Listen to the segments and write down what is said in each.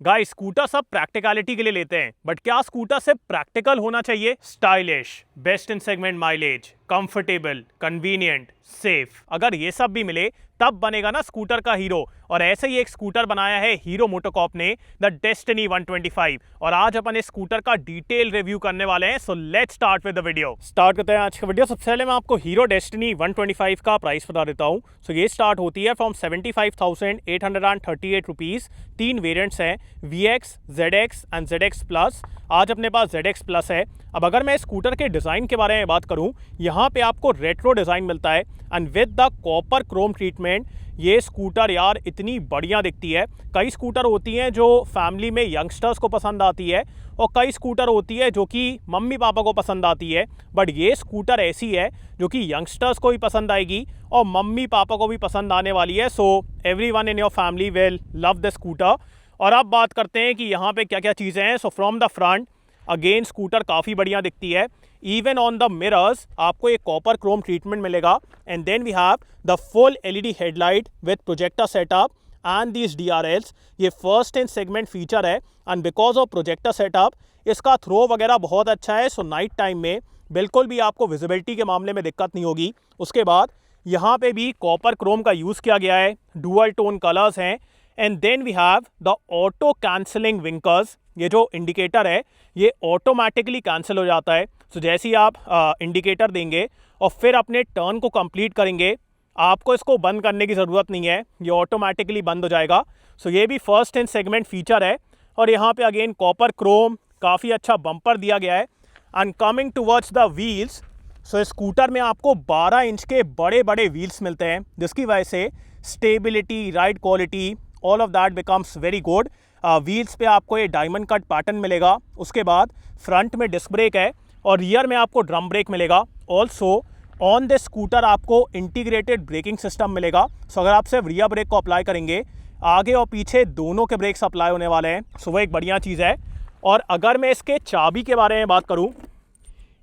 Guys scooter सब practicality के लिए लेते हैं, बट क्या स्कूटर सिर्फ प्रैक्टिकल होना चाहिए? Stylish, best in segment mileage, comfortable, convenient, safe, अगर ये सब भी मिले तब बनेगा ना स्कूटर का हीरो। और ऐसे ही एक स्कूटर बनाया है हीरो मोटोकॉर्प ने, द डेस्टिनी 125, और आज अपन इस स्कूटर का डिटेल रिव्यू करने वाले हैं। So let's start with the video. Start करते हैं आज का वीडियो। सबसे पहले मैं आपको हीरो डेस्टिनी 125 का प्राइस बता देता हूं। सो ये स्टार्ट होती है फ्रॉम 75,838 रुपीज। 3 वेरिएंट्स हैं, VX, ZX and ZX plus. आज अपने पास ZX प्लस है। अब अगर मैं स्कूटर के डिज़ाइन के बारे में बात करूं, यहाँ पे आपको रेट्रो डिज़ाइन मिलता है and with the copper chrome treatment. ये स्कूटर यार इतनी बढ़िया दिखती है। कई स्कूटर होती हैं जो फैमिली में यंगस्टर्स को पसंद आती है, और कई स्कूटर होती है जो कि मम्मी पापा को पसंद आती है, बट ये स्कूटर ऐसी है जो कि यंगस्टर्स को भी पसंद आएगी और मम्मी पापा को भी पसंद आने वाली है। So everyone in your family will love the scooter. और अब बात करते हैं कि यहाँ पे क्या क्या चीज़ें हैं। So from the front again scooter काफ़ी बढ़िया दिखती है। इवन ऑन द मिरर्स आपको एक कॉपर क्रोम ट्रीटमेंट मिलेगा। And then we have the full LED headlight with projector setup and these DRLs। ये फर्स्ट इन सेगमेंट फीचर है and because of projector setup इसका थ्रो वगैरह बहुत अच्छा है। सो नाइट टाइम में बिल्कुल भी आपको विजिबिलिटी के मामले में दिक्कत नहीं होगी। उसके बाद यहाँ पे भी कॉपर क्रोम का यूज़ किया गया है, डुअल टोन कलर्स हैं। And then we have the auto cancelling winkers. ये जो इंडिकेटर है ये ऑटोमेटिकली कैंसिल हो जाता है। सो जैसे ही आप इंडिकेटर देंगे और फिर अपने टर्न को कंप्लीट करेंगे, आपको इसको बंद करने की ज़रूरत नहीं है, ये ऑटोमेटिकली बंद हो जाएगा। सो ये भी फर्स्ट इन सेगमेंट फीचर है। और यहाँ पे अगेन कॉपर क्रोम, काफ़ी अच्छा बम्पर दिया गया है। And coming towards the wheels, so scooter में आपको 12 इंच के बड़े बड़े व्हील्स मिलते हैं, जिसकी वजह से stability, ride quality, all of that becomes very good. Wheels पे आपको ये डायमंड कट पैटर्न मिलेगा। उसके बाद फ्रंट में डिस्क ब्रेक है और रियर में आपको ड्रम ब्रेक मिलेगा। ऑल्सो ऑन द स्कूटर आपको इंटीग्रेटेड ब्रेकिंग सिस्टम मिलेगा। सो अगर आप सिर्फ रियर ब्रेक को अप्लाई करेंगे, आगे और पीछे दोनों के ब्रेक्स अप्लाई होने वाले हैं। सो वो एक बढ़िया चीज़ है। और अगर मैं इसके चाबी के बारे में बात करूँ,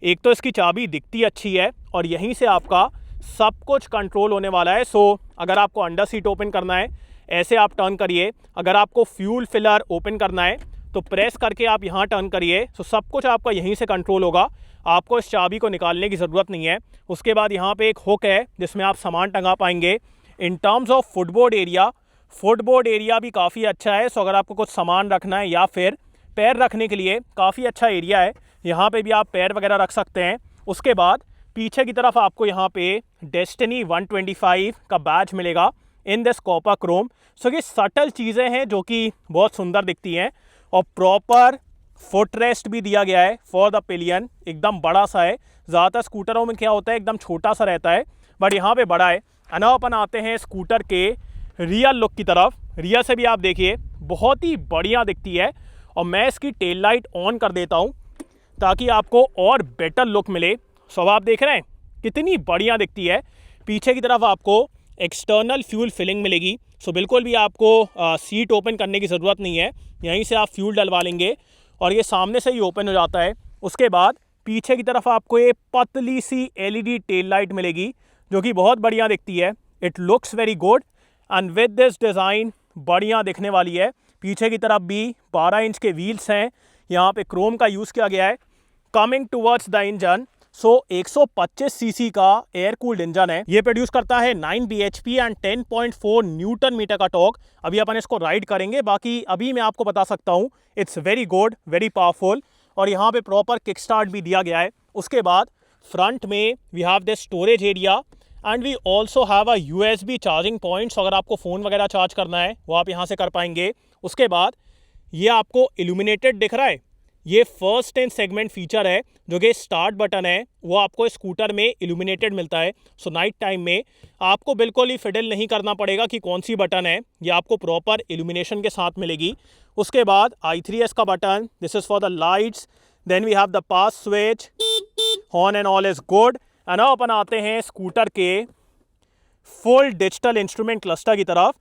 एक तो इसकी चाबी दिखती अच्छी है और यहीं से आपका सब कुछ कंट्रोल होने वाला है। सो अगर आपको अंडर सीट ओपन करना है, ऐसे आप टर्न करिए। अगर आपको फ्यूल फिलर ओपन करना है तो प्रेस करके आप यहाँ टर्न करिए। सो सब कुछ आपका यहीं से कंट्रोल होगा, आपको इस चाबी को निकालने की ज़रूरत नहीं है। उसके बाद यहाँ पे एक हुक है जिसमें आप सामान टंगा पाएंगे। इन टर्म्स ऑफ फुटबोर्ड एरिया भी काफ़ी अच्छा है। सो अगर आपको कुछ सामान रखना है या फिर पैर रखने के लिए काफ़ी अच्छा एरिया है, यहाँ पे भी आप पैर वगैरह रख सकते हैं। उसके बाद पीछे की तरफ आपको यहाँ पे डेस्टिनी 125 का बैज मिलेगा इन दिस कॉपर क्रोम। सो ये सटल चीज़ें हैं जो कि बहुत सुंदर दिखती हैं। और प्रॉपर फुट रेस्ट भी दिया गया है फॉर द पिलियन, एकदम बड़ा सा है। ज़्यादातर स्कूटरों में क्या होता है, एकदम छोटा सा रहता है, बट यहाँ पे बड़ा है। अना अपन आते हैं स्कूटर के रियर लुक की तरफ। रियर से भी आप देखिए बहुत ही बढ़िया दिखती है। और मैं इसकी टेल लाइट ऑन कर देता हूँ ताकि आपको और बेटर लुक मिले। सो अब आप देख रहे हैं कितनी बढ़िया दिखती है। पीछे की तरफ आपको एक्सटर्नल फ्यूल फिलिंग मिलेगी। सो बिल्कुल भी आपको सीट ओपन करने की ज़रूरत नहीं है, यहीं से आप फ्यूल डलवा लेंगे और ये सामने से ही ओपन हो जाता है। उसके बाद पीछे की तरफ आपको ये पतली सी LED टेल लाइट मिलेगी जो कि बहुत बढ़िया दिखती है। It looks very good and with this design बढ़िया दिखने वाली है। पीछे की तरफ भी 12 इंच के व्हील्स हैं, यहाँ पे क्रोम का यूज़ किया गया है। Coming towards the engine, so 125 CC का एयर कूल्ड इंजन है। ये प्रोड्यूस करता है 9 bhp एंड 10.4 न्यूटन मीटर का टॉर्क। अभी अपन इसको राइड करेंगे, बाकी अभी मैं आपको बता सकता हूँ it's very good, very powerful. और यहाँ पे प्रॉपर किक स्टार्ट भी दिया गया है। उसके बाद फ्रंट में we have this storage area and we also have a USB charging points. अगर आपको फ़ोन वगैरह चार्ज करना है वो आप यहाँ से कर पाएंगे। उसके बाद ये आपको इल्यूमिनेटेड दिख रहा है, ये फर्स्ट इन सेगमेंट फीचर है। जो कि स्टार्ट बटन है वो आपको स्कूटर में इल्यूमिनेटेड मिलता है। सो नाइट टाइम में आपको बिल्कुल ही फिडल नहीं करना पड़ेगा कि कौन सी बटन है, ये आपको प्रॉपर इल्यूमिनेशन के साथ मिलेगी। उसके बाद I3S का button, this is for the lights. Then we have the pass switch, horn and all is good. And अब अपन आते हैं स्कूटर के फुल डिजिटल इंस्ट्रूमेंट क्लस्टर की तरफ।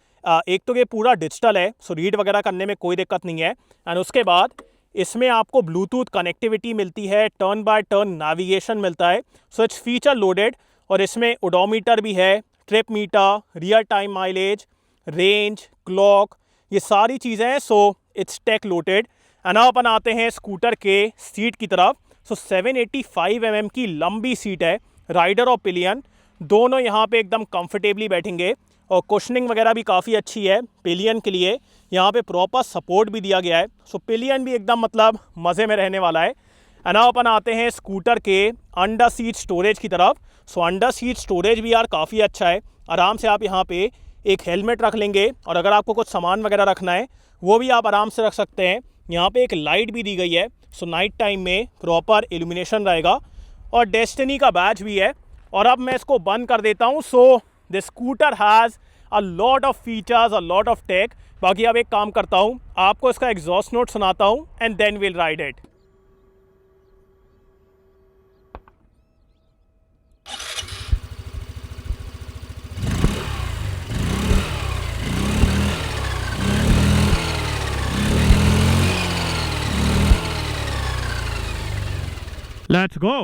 एक तो ये पूरा डिजिटल है, सो रीड वगैरह करने में कोई दिक्कत नहीं है। एंड उसके बाद इसमें आपको ब्लूटूथ कनेक्टिविटी मिलती है, टर्न बाय टर्न नेविगेशन मिलता है। So it's feature loaded. और इसमें ओडोमीटर भी है, trip meter, real time mileage, range, clock, ये सारी चीज़ें हैं। So it's tech loaded. And अब अपन आते हैं स्कूटर के सीट की तरफ। सो 785 mm की लंबी सीट है, राइडर और पिलियन दोनों यहाँ पे एकदम कंफर्टेबली बैठेंगे और कुशनिंग वगैरह भी काफ़ी अच्छी है पिलियन के लिए। यहाँ पे प्रॉपर सपोर्ट भी दिया गया है, सो पिलियन भी एकदम मतलब मज़े में रहने वाला है। एंड अब अपन आते हैं स्कूटर के अंडर सीट स्टोरेज की तरफ। सो अंडर सीट स्टोरेज भी यार काफ़ी अच्छा है, आराम से आप यहाँ पे एक हेलमेट रख लेंगे और अगर आपको कुछ सामान वगैरह रखना है वो भी आप आराम से रख सकते हैं। यहाँ पे एक लाइट भी दी गई है, सो नाइट टाइम में प्रॉपर इल्यूमिनेशन रहेगा और डेस्टिनी का बैज भी है। और अब मैं इसको बंद कर देता हूँ। So the scooter has a lot of features, a lot of tech. बाकी अब एक काम करता हूँ, आपको इसका एग्जॉस्ट नोट सुनाता हूँ and then will ride it. Let's go.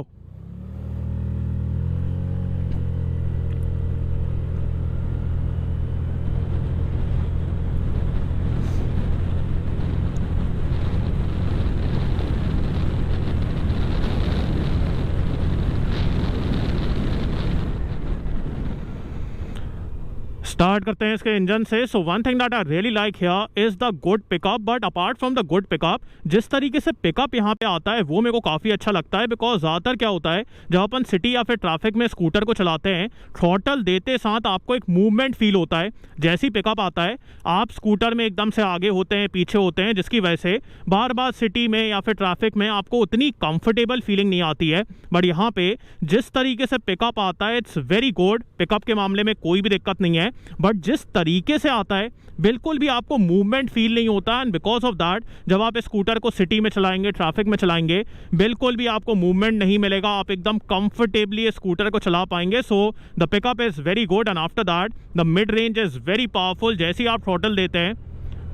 Start करते हैं इसके इंजन से। So one thing that I really like here is the good pickup, but apart from the good pickup, जिस तरीके से पिकअप यहाँ पे आता है वो मेरे को काफ़ी अच्छा लगता है। बिकॉज ज़्यादातर क्या होता है, जब अपन सिटी या फिर ट्रैफिक में स्कूटर को चलाते हैं, थ्रॉटल देते साथ आपको एक मूवमेंट फील होता है। जैसे ही पिकअप आता है आप स्कूटर में एकदम से आगे होते हैं, पीछे होते हैं, जिसकी वजह से बार बार सिटी में या फिर ट्रैफिक में आपको उतनी कंफर्टेबल फीलिंग नहीं आती है। बट यहाँ पे जिस तरीके से पिकअप आता है इट्स वेरी गुड। पिकअप के मामले में कोई भी दिक्कत नहीं है, बट जिस तरीके से आता है बिल्कुल भी आपको मूवमेंट फील नहीं होता। एंड बिकॉज ऑफ दैट जब आप स्कूटर को सिटी में चलाएंगे, ट्रैफिक में चलाएंगे, बिल्कुल भी आपको मूवमेंट नहीं मिलेगा, आप एकदम कंफर्टेबली स्कूटर को चला पाएंगे। So the pickup is very good and after that the mid range is very powerful. जैसे ही आप थ्रॉटल देते हैं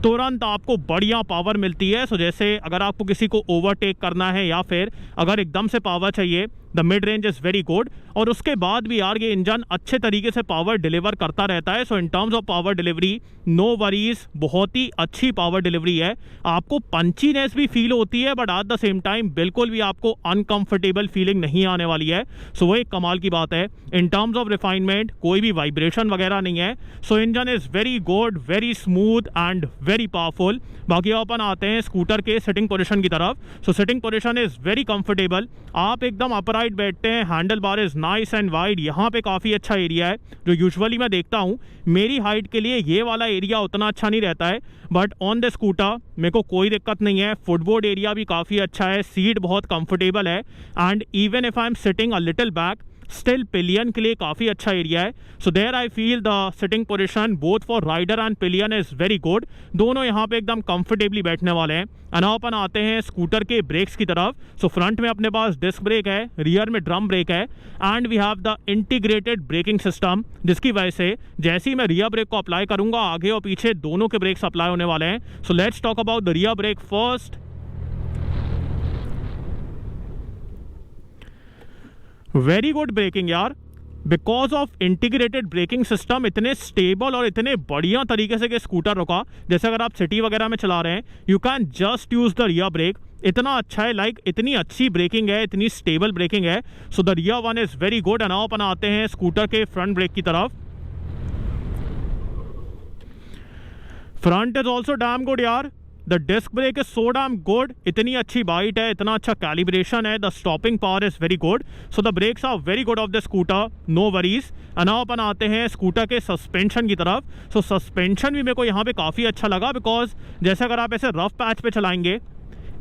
तुरंत आपको बढ़िया पावर मिलती है। सो जैसे अगर आपको किसी को ओवरटेक करना है या फिर अगर एकदम से पावर चाहिए, the mid range is very good. और उसके बाद भी यार ये इंजन अच्छे तरीके से पावर डिलीवर करता रहता है। So in terms of power delivery no worries, बहुत ही अच्छी पावर डिलीवरी है। आपको पंचीनेस भी फील होती है, but at the same time बिल्कुल भी आपको अनकंफर्टेबल फीलिंग नहीं आने वाली है। सो वो एक कमाल की बात है। इन टर्म्स ऑफ रिफाइनमेंट कोई भी वाइब्रेशन वगैरह नहीं है। सो engine is very good, very smooth and very powerful. बाकी अपन आते हैं स्कूटर के सिटिंग पोजीशन की तरफ। So sitting position is very comfortable. आप एकदम अपराइट बैठते हैं, handle bar is nice and wide. यहाँ पे काफ़ी अच्छा एरिया है, जो यूजुअली मैं देखता हूँ मेरी हाइट के लिए ये वाला एरिया उतना अच्छा नहीं रहता है, बट ऑन द स्कूटर मेरे को कोई दिक्कत नहीं है। फुटबोर्ड एरिया भी काफ़ी अच्छा है, सीट बहुत कंफर्टेबल है and even if I am sitting a little back still pillion के लिए काफ़ी अच्छा एरिया है। So there I feel the sitting position both for rider and pillion is very good. दोनों यहाँ पे एकदम कंफर्टेबली बैठने वाले हैं। एंड अपन आते हैं स्कूटर के ब्रेक्स की तरफ। सो फ्रंट में अपने पास डिस्क ब्रेक है, रियर में ड्रम ब्रेक है and we have the integrated braking system, जिसकी वजह से जैसे ही मैं रियर ब्रेक को अप्लाई करूँगा आगे और पीछे दोनों के ब्रेक्स अप्लाई होने वाले हैं। So let's talk about the rear brake first. Very good braking यार, because of integrated braking system इतने स्टेबल और इतने बढ़िया तरीके से कि स्कूटर रुका। जैसे अगर आप सिटी वगैरह में चला रहे हैं you can just use the rear break. इतना अच्छा है, लाइक इतनी अच्छी ब्रेकिंग है, इतनी स्टेबल ब्रेकिंग है। So the rear one is very good. And अपन आते हैं स्कूटर के फ्रंट ब्रेक की तरफ। Front is also damn good यार। The disc brake is so damn good, इतनी अच्छी बाइट है, इतना अच्छा कैलिब्रेशन है, the stopping power is very good. So the brakes are very good of the scooter, no worries. And now अपन आते हैं स्कूटर के सस्पेंशन की तरफ। सो सस्पेंशन भी मेरे को यहाँ पे काफ़ी अच्छा लगा, बिकॉज जैसे अगर आप ऐसे रफ पैच पे चलाएंगे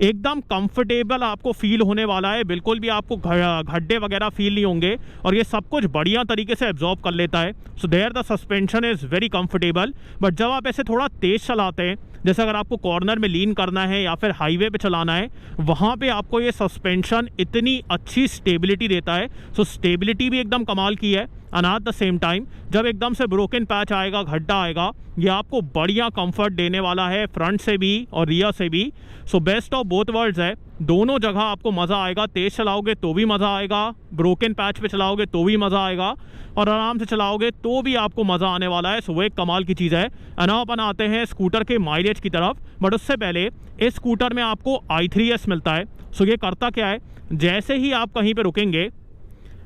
एकदम कंफर्टेबल आपको फील होने वाला है, बिल्कुल भी आपको गड्ढे वगैरह फील नहीं होंगे और ये सब कुछ बढ़िया तरीके से एब्जॉर्ब कर लेता है। So there the suspension is very comfortable. But जब आप ऐसे थोड़ा तेज़ चलाते हैं, जैसे अगर आपको कॉर्नर में लीन करना है या फिर हाईवे पे चलाना है, वहाँ पे आपको ये सस्पेंशन इतनी अच्छी स्टेबिलिटी देता है। सो स्टेबिलिटी भी एकदम कमाल की है। And eight the same time जब एकदम से ब्रोकन पैच आएगा, गड्ढा आएगा, ये आपको बढ़िया कंफर्ट देने वाला है, फ्रंट से भी और रियर से भी। So best of both worlds है, दोनों जगह आपको मज़ा आएगा। तेज़ चलाओगे तो भी मज़ा आएगा, ब्रोकन पैच पे चलाओगे तो भी मज़ा आएगा, और आराम से चलाओगे तो भी आपको मज़ा आने वाला है। सो वो एक कमाल की चीज़ है। एंड अपन आते हैं स्कूटर के माइलेज माइलेज की तरफ। बट उससे पहले इस स्कूटर में आपको i3s मिलता है। सो ये करता क्या है, जैसे ही आप कहीं पे रुकेंगे,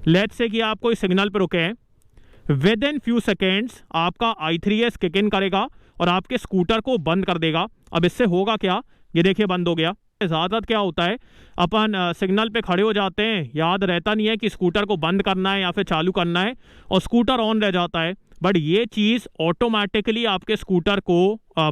लेट्स से कि आप कोई सिग्नल पे रुके हैं, विद इन फ्यू सेकेंड्स आपका i3s किक इन करेगा और आपके स्कूटर को बंद कर देगा। अब इससे होगा क्या, ये देखिए बंद हो गया। ज़्यादातर क्या होता है, अपन सिग्नल पे खड़े हो जाते हैं, याद रहता नहीं है कि स्कूटर को बंद करना है या फिर चालू करना है, और स्कूटर ऑन रह जाता है। बट ये चीज़ ऑटोमेटिकली आपके स्कूटर को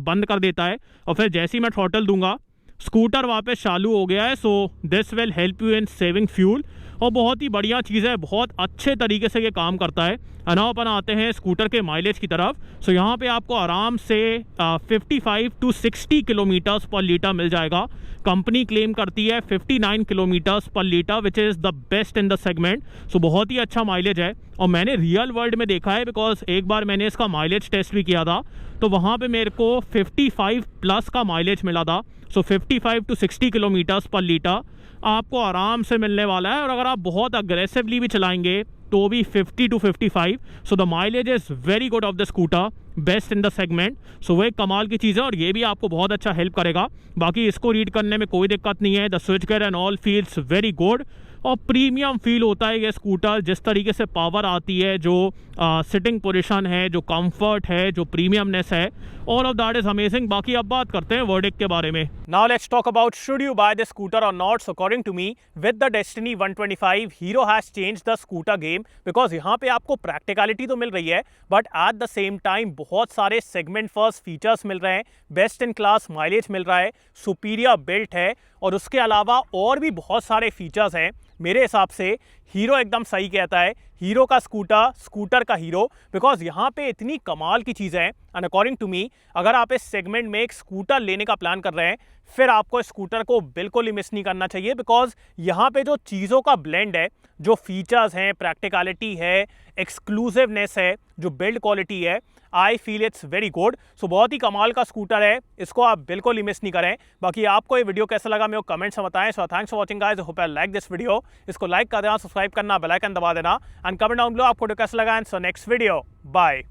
बंद कर देता है, और फिर जैसे ही मैं थ्रॉटल दूंगा स्कूटर वापस चालू हो गया है। So this will help you in saving fuel, और बहुत ही बढ़िया चीज़ है, बहुत अच्छे तरीके से ये काम करता है। नाउ अपन आते हैं स्कूटर के माइलेज की तरफ। सो यहाँ पे आपको आराम से 55 to 60 किलोमीटर्स पर लीटर मिल जाएगा। कंपनी क्लेम करती है 59 kilometres per litre, which is the best in the segment. So बहुत ही अच्छा माइलेज है, और मैंने रियल वर्ल्ड में देखा है, बिकॉज एक बार मैंने इसका माइलेज टेस्ट भी किया था, तो वहाँ पे मेरे को 55 प्लस का माइलेज मिला था। सो 55 to 60 किलोमीटर्स पर लीटर आपको आराम से मिलने वाला है, और अगर आप बहुत अग्रेसिवली भी चलाएंगे तो भी 50 to 55। So the mileage is very good of the scooter, best in the segment. So वो एक कमाल की चीज़ है, और ये भी आपको बहुत अच्छा हेल्प करेगा। बाकी इसको रीड करने में कोई दिक्कत नहीं है। The switch gear and all feels very good, और प्रीमियम फील होता है ये स्कूटर। जिस तरीके से पावर आती है, जो सिटिंग पोजीशन है, जो कंफर्ट है, जो प्रीमियमनेस है, all of that is amazing. बाकी अब बात करते हैं वर्डिक्ट के बारे में। Now let's talk about should you buy this scooter और not. So according to me, with the Destiny 125 Hero has changed the scooter game, because यहाँ पे आपको प्रैक्टिकलिटी तो मिल रही है, but at the same time बहुत सारे सेगमेंट फर्स्ट फीचर्स मिल रहे हैं, बेस्ट इन क्लास माइलेज मिल रहा है, सुपीरियर बिल्ट है, और उसके अलावा और भी बहुत सारे फीचर्स हैं। मेरे हिसाब से हीरो एकदम सही कहता है, हीरो का स्कूटर स्कूटर का हीरो, बिकॉज यहाँ पे इतनी कमाल की चीज़ें हैं। एंड अकॉर्डिंग टू मी, अगर आप इस सेगमेंट में एक स्कूटर लेने का प्लान कर रहे हैं, फिर आपको इस स्कूटर को बिल्कुल ही मिस नहीं करना चाहिए, बिकॉज यहाँ पे जो चीज़ों का ब्लेंड है, जो फीचर्स हैं, प्रैक्टिकलिटी है, एक्सक्लूसिवनेस है, जो बिल्ड क्वालिटी है, I feel it's very good. So बहुत ही कमाल का स्कूटर है, इसको आप बिल्कुल ही मिस नहीं करें। बाकी आपको ये वीडियो कैसा लगा मेरे को कमेंट्स में बताएं। So thanks for watching guys, hope you like this video. इसको लाइक कर देना, सब्सक्राइब करना, बेल आइकन दबा देना, एंड कमेंट डाउन बिलो आपको कैसा लगा। And so next video, bye.